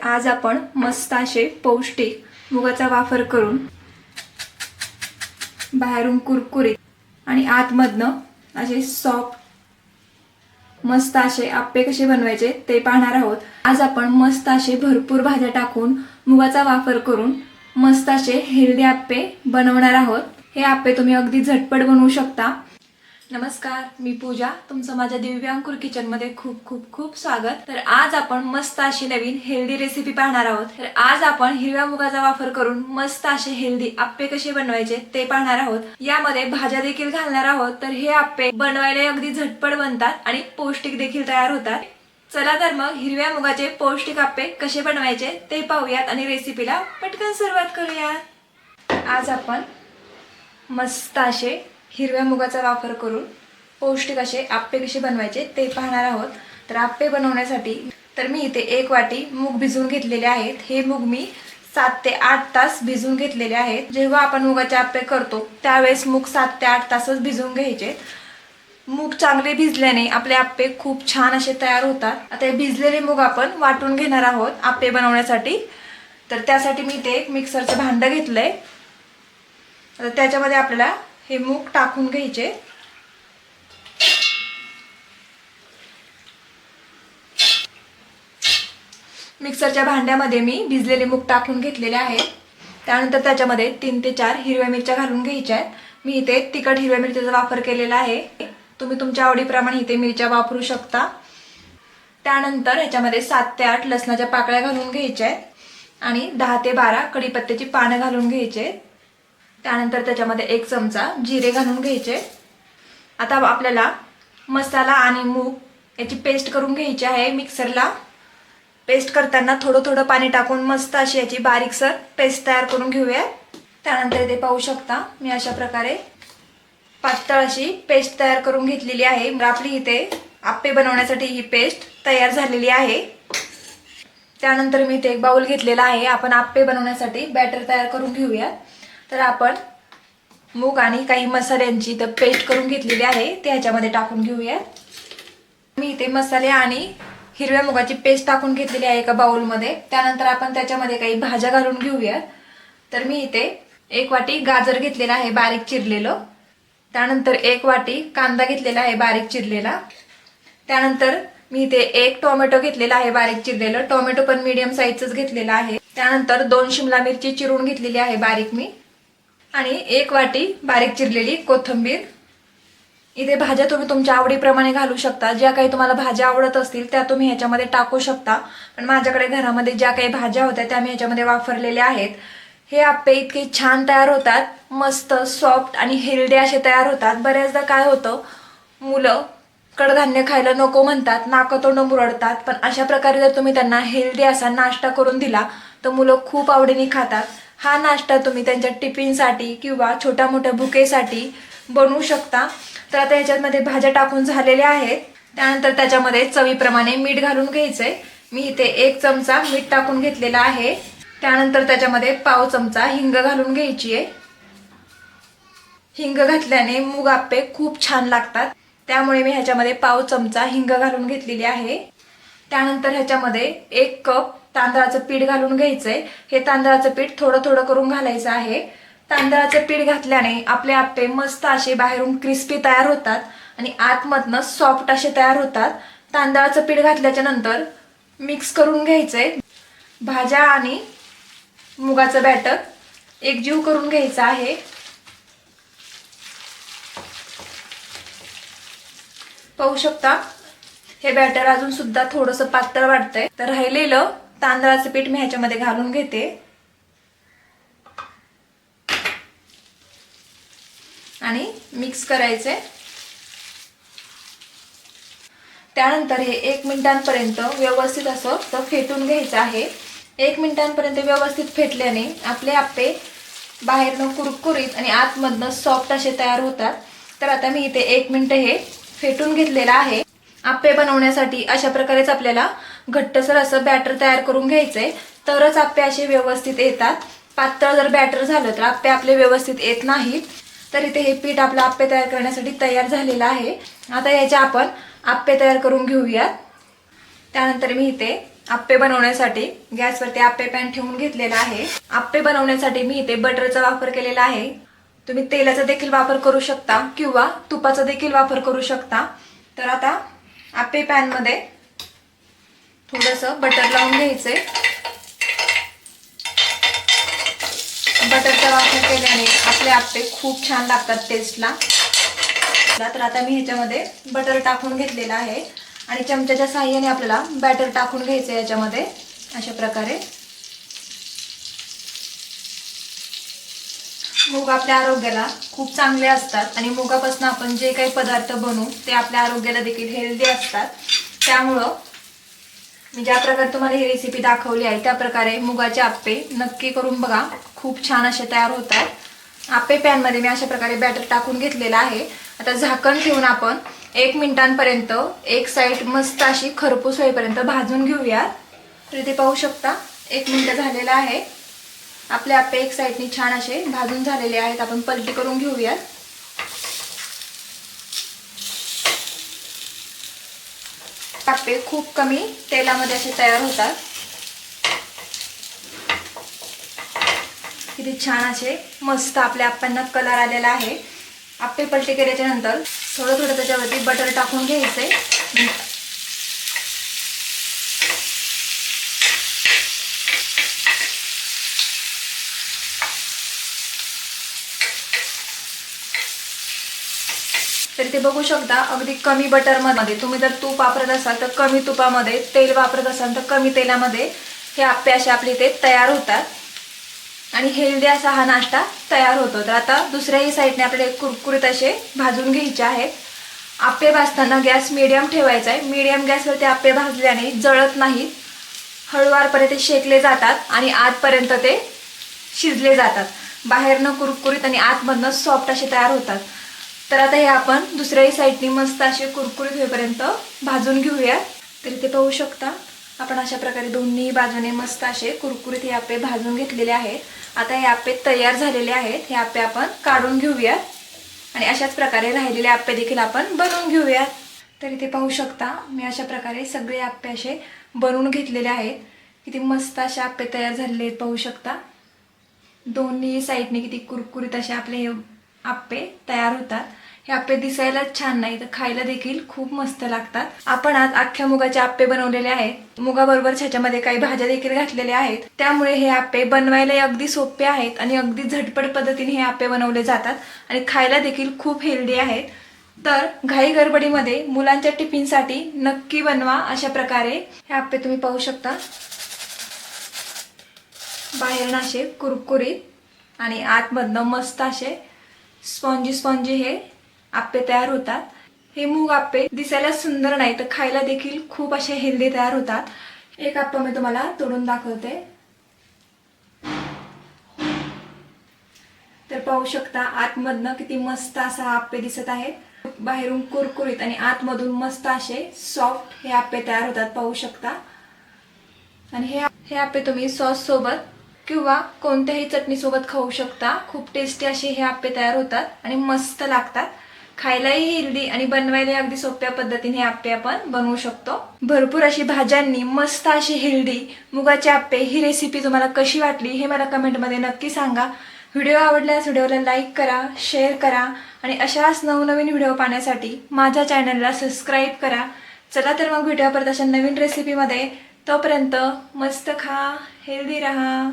आज आपण मस्त असे पौष्टिक मुगाचा वापर करून बाहेरून कुरकुरीत आणि आतमधनं असे सॉफ्ट मस्त असे आप्पे कसे बनवायचे ते पाहणार आहोत। आज आपण मस्त असे भरपूर भाज्या टाकून मुगाचा वापर करून मस्त असे हेल्दी आप्पे बनवणार आहोत। हे आप्पे तुम्ही अगदी झटपट बनवू शकता। नमस्कार, मी पूजा, तुमचं माझ्या दिव्यांकुर किचन मध्ये खूप खूप खूप स्वागत। तर आज आपण मस्त अशी नवीन हेल्दी रेसिपी पाहणार आहोत। तर आज आपण हिरव्या मुगाचा वापर करून मस्त असे हेल्दी आप्पे कसे बनवायचे ते पाहणार आहोत। यामध्ये भाज्या देखील घालणार आहोत। तर हे आप्पे बनवायला अगदी झटपट बनतात आणि पौष्टिक देखील तयार होतात। चला तर मग हिरव्या मुगाचे पौष्टिक आप्पे कसे बनवायचे ते पाहूयात आणि रेसिपीला पटकन सुरुवात करूयात। आज आपण मस्त असे हिरव्या मुगाचा वापर करून पौष्टिक असे आप्पे कसे बनवायचे ते पाहणार आहोत। तर आप्पे बनवण्यासाठी मी इथे 1 वाटी मूग भिजवून घेतलेले आहेत। हे मूग मी 7 ते 8 तास भिजवून घेतलेले आहेत। जेव्हा आपण मुगाचे आप्पे करतो त्यावेळेस मूग 7 ते 8 तासच भिजवून घ्यायचे। मूग चांगले भिजल्याने आपले आप्पे खूप छान असे तयार होतात। आता हे भिजलेले मूग आपण वाटून घेणार आहोत आप्पे बनवण्यासाठी। तर त्यासाठी मी इथे एक मिक्सरचं भांडं घेतलंय। आता त्याच्यामध्ये आपल्याला हे मूग टाकून घ्यायचे। मिक्सरच्या भांड्यामध्ये मी भिजलेले मूग टाकून घेतलेले आहेत। त्यानंतर त्याच्यामध्ये 3 ते 4 हिरव्या मिरच्या घालून घ्यायच्या आहेत। मी इथे तिखट हिरव्या मिरचीचा वापर केलेला आहे। तुम्ही तुमच्या आवडीप्रमाणे इथे मिरच्या वापरू शकता। त्यानंतर याच्यामध्ये 7 ते 8 लसणाच्या पाकळ्या घालून घ्यायच्या आहेत आणि 10 ते 12 कढीपत्त्याची पानं घालून घ्यायचे। त्यानंतर त्याच्यामध्ये 1 चमचा जिरे घालून घ्यायचे। आता आपल्याला मसाला आणि मूग याची पेस्ट करून घ्यायची आहे। मिक्सरला पेस्ट करताना थोडं थोडं पाणी टाकून मस्त अशी याची बारीकसर पेस्ट तयार करून घेऊया। त्यानंतर इथे पाहू शकता मी अशा प्रकारे पातळ अशी पेस्ट तयार करून घेतलेली आहे। आपली इथे आप्पे बनवण्यासाठी ही पेस्ट तयार झालेली आहे। त्यानंतर मी इथे एक बाउल घेतलेला आहे। आपण आप्पे बनवण्यासाठी बॅटर तयार करून घेऊया। तर आपण मूग आणि काही मसाल्यांची पेस्ट करून घेतलेली आहे ते ह्याच्यामध्ये टाकून घेऊया। मी इथे मसाले आणि हिरव्या मुगाची पेस्ट टाकून घेतलेली आहे एका बाउल मध्ये। त्यानंतर आपण त्याच्यामध्ये काही भाज्या घालून घेऊया। तर मी इथे 1 वाटी गाजर घेतलेला आहे बारीक चिरलेलं। त्यानंतर 1 वाटी कांदा घेतलेला आहे बारीक चिरलेला। त्यानंतर मी इथे 1 टोमॅटो घेतलेला आहे बारीक चिरलेलं। टोमॅटो पण मीडियम साईजच घेतलेला आहे। त्यानंतर 2 शिमला मिरची चिरून घेतलेली आहे बारीक मी आणि 1 वाटी बारीक चिरलेली कोथिंबीर। इथे भाज्या तुम्ही तुमच्या आवडीप्रमाणे घालू शकता। ज्या काही तुम्हाला भाज्या आवडत असतील त्या तुम्ही ह्याच्यामध्ये टाकू शकता। पण माझ्याकडे घरामध्ये ज्या काही भाज्या होत्या त्या मी ह्याच्यामध्ये वापरलेल्या आहेत। हे आप्पे इतके छान तयार होतात, मस्त सॉफ्ट आणि हेल्दी असे तयार होतात। बऱ्याचदा काय होतं, मुलं कडधान्य खायला नको म्हणतात, नाकतोंड मुरडतात। पण अशा प्रकारे जर तुम्ही त्यांना हेल्दी असा नाश्ता करून दिला तर मुलं खूप आवडीने खातात। हा नाश्ता तुम्ही त्यांच्या टिफिनसाठी किंवा छोट्या मोठ्या भुकेसाठी बनवू शकता। तर आता याच्यामध्ये भाज्या टाकून झालेल्या आहेत। त्यानंतर त्याच्यामध्ये चवीप्रमाणे मीठ घालून घ्यायचंय। मी इथे 1 चमचा मीठ टाकून घेतलेला आहे। त्यानंतर त्याच्यामध्ये पाव चमचा हिंग घालून घ्यायची आहे। हिंग घातल्याने मूग आप्पे खूप छान लागतात, त्यामुळे मी ह्याच्यामध्ये पाव चमचा हिंग घालून घेतलेली आहे। त्यानंतर ह्याच्यामध्ये 1 कप तांदळाचं पीठ घालून घ्यायचंय। हे तांदळाचं पीठ थोडं थोडं करून घालायचं आहे। तांदळाचं पीठ घातल्याने आपले आप्पे मस्त असे बाहेरून क्रिस्पी तयार होतात आणि आतमधनं सॉफ्ट असे तयार होतात। तांदळाचं पीठ घातल्याच्या नंतर मिक्स करून घ्यायचंय। भाज्या आणि मुगाचं बॅटर एकजीव करून घ्यायचं आहे। पाहू शकता हे बॅटर अजून सुद्धा थोडंसं पातळ वाटतंय। तर राहिलेलं तांदळाचं पीठ मी ह्याच्यामध्ये घालून घेते आणि मिक्स करायचे। त्यानंतर हे 1 मिनिटांपर्यंत व्यवस्थित असं फेटून घ्यायचं आहे। 1 मिनिटांपर्यंत व्यवस्थित फेटल्याने आपले आप्पे बाहेरनं कुरकुरीत आणि आतमधनं सॉफ्ट असे तयार होतात। तर आता मी इथे 1 मिनिट हे फेटून घेतलेलं आहे। आप्पे बनवण्यासाठी अशा प्रकारेच आपल्याला घट्टसर असं बॅटर तयार करून घ्यायचंय, तरच आप्पे असे व्यवस्थित येतात। पातळ जर बॅटर झालं तर आप्पे आपले व्यवस्थित येत नाहीत। तर इथे हे पीठ आपलं आप्पे तयार करण्यासाठी तयार झालेलं आहे। आता याचे आपण आप्पे तयार करून घेऊयात। त्यानंतर मी इथे आप्पे बनवण्यासाठी गॅसवरती आप्पे पॅन ठेवून घेतलेला आहे। आप्पे बनवण्यासाठी मी इथे बटरचा वापर केलेला आहे। तुम्ही तेलाचा देखील वापर करू शकता किंवा तुपाचा देखील वापर करू शकता। तर आता आप्पे पॅन मध्ये थोडंसं बटर लावून घ्यायचंय। बटरचा वापर केल्याने आपले आप्पे खूप छान लागतात टेस्टला। तर आता मी ह्याच्यामध्ये बटर टाकून घेतलेला आहे आणि चमच्याच्या साहाय्याने आपल्याला बॅटर टाकून घ्यायचं याच्यामध्ये अशा प्रकारे। मूग आपल्या आरोग्याला खूप चांगले असतात आणि मुगापासून आपण जे काही पदार्थ बनवू ते आपल्या आरोग्याला देखील हेल्दी असतात। त्यामुळं मी ज्या प्रकारे तुम्हाला ही रेसिपी दाखवली आहे त्या प्रकारे मुगाचे आप्पे नक्की करून बघा, खूप छान असे तयार होतात। आप्पे पॅन मध्ये मी अशा प्रकारे बॅटर टाकून घेतलेला आहे। आता झाकण ठेवून आपण 1 मिनिटांपर्यंत एक साइड मस्त अशी खरपूस होईपर्यंत भाजून घेऊया। तर इथे पाहू शकता 1 मिनिट झालेला आहे। आपले आप्पे एक साइडनी छान असे भाजून झालेले आहेत। आपण पलटी करून घेऊया। आप्पे खूप कमी तेलामध्ये असे तयार होतात। किती छान असे मस्त आपल्या आप्प्यांना कलर आलेला आहे। आप्पे पलटी केल्याच्या नंतर थोडं थोडं त्याच्यावरती बटर टाकून घ्यायचे। तर ते बघू शकता अगदी कमी बटर मध्ये, तुम्ही जर तूप वापरत असाल तर कमी तुपामध्ये, तेल वापरत असाल तर कमी तेलामध्ये हे आप्पे असे आपले इथे तयार होतात आणि हेल्दी असा हा नाश्ता तयार होतो। तर आता दुसऱ्याही साईडने आपल्याला कुरकुरीत असे भाजून घ्यायचे आहेत। आप्पे भाजताना गॅस मीडियम ठेवायचा आहे। मीडियम गॅसवरती आप्पे भाजल्याने जळत नाहीत, हळूवारपणे ते शेकले जातात आणि आतपर्यंत ते शिजले जातात। बाहेरनं कुरकुरीत आणि आतमधनं सॉफ्ट असे तयार होतात। तर आता हे आपण दुसऱ्याही साईडने मस्त असे कुरकुरीत होईपर्यंत भाजून घेऊया। तर इथे पाहू शकता आपण अशा प्रकारे दोन्ही बाजूने मस्त असे कुरकुरीत हे आप्पे भाजून घेतलेले आहेत। आता हे आप्पे तयार झालेले आहेत। हे आप्पे आपण काढून घेऊया आणि अशाच प्रकारे राहिलेले आप्पे देखील आपण बनवून घेऊया। तर इथे पाहू शकता मी अशा प्रकारे सगळे आप्पे असे बनवून घेतलेले आहेत। किती मस्त असे आप्पे तयार झालेले आहेत पाहू शकता। दोन्ही साईडने किती कुरकुरीत असे आपले हे आप्पे तयार होतात। हे आप्पे दिसायलाच छान नाही तर खायला देखील खूप मस्त लागतात। आपण आज अख्ख्या मुगाचे आप्पे बनवलेले आहेत। मुगाबरोबर ह्याच्यामध्ये काही भाज्या देखील घातलेल्या आहेत। त्यामुळे हे आप्पे बनवायला अगदी सोपे आहेत आणि अगदी झटपट पद्धतीने हे आप्पे बनवले जातात आणि खायला देखील खूप हेल्दी आहेत। तर घाई गडबडीमध्ये मुलांच्या टिफिनसाठी नक्की बनवा अशा प्रकारे हे आप्पे। तुम्ही पाहू शकता बाहेरनं असे कुरकुरीत आणि आतमधनं मस्त असे स्पॉन्जी स्पॉन्जी हे आप्पे तयार होतात। हे मूग आप्पे दिसायला सुंदर नाही तर खायला देखील खूप असे हेल्दी तयार होतात। एक आप्पा मी तुम्हाला तोडून दाखवते। तर पाहू शकता आतमधनं किती मस्त असा आप्पे दिसत आहेत। बाहेरून कुरकुरीत आणि आतमधून मस्त असे सॉफ्ट हे आप्पे तयार होतात पाहू शकता। आणि हे आप्पे तुम्ही सॉस सोबत किंवा कोणत्याही चटणी सोबत खाऊ शकता। खूप टेस्टी असे हे आप्पे तयार होतात आणि मस्त लागतात। खायलाही हेल्दी आणि बनवायला अगदी सोप्या पद्धतीने हे आप्पे आपण बनवू शकतो। भरपूर अशी भाज्यांनी मस्त अशी हेल्दी मुगाचे आप्पे ही रेसिपी तुम्हाला कशी वाटली हे मला कमेंटमध्ये नक्की सांगा। व्हिडिओ आवडल्यास व्हिडिओला लाईक करा, शेअर करा आणि अशाच नवनवीन व्हिडिओ पाहण्यासाठी माझ्या चॅनलला सबस्क्राईब करा। चला तर मग भेटूया परत अशा नवीन रेसिपीमध्ये। तोपर्यंत मस्त खा, हेल्दी रहा।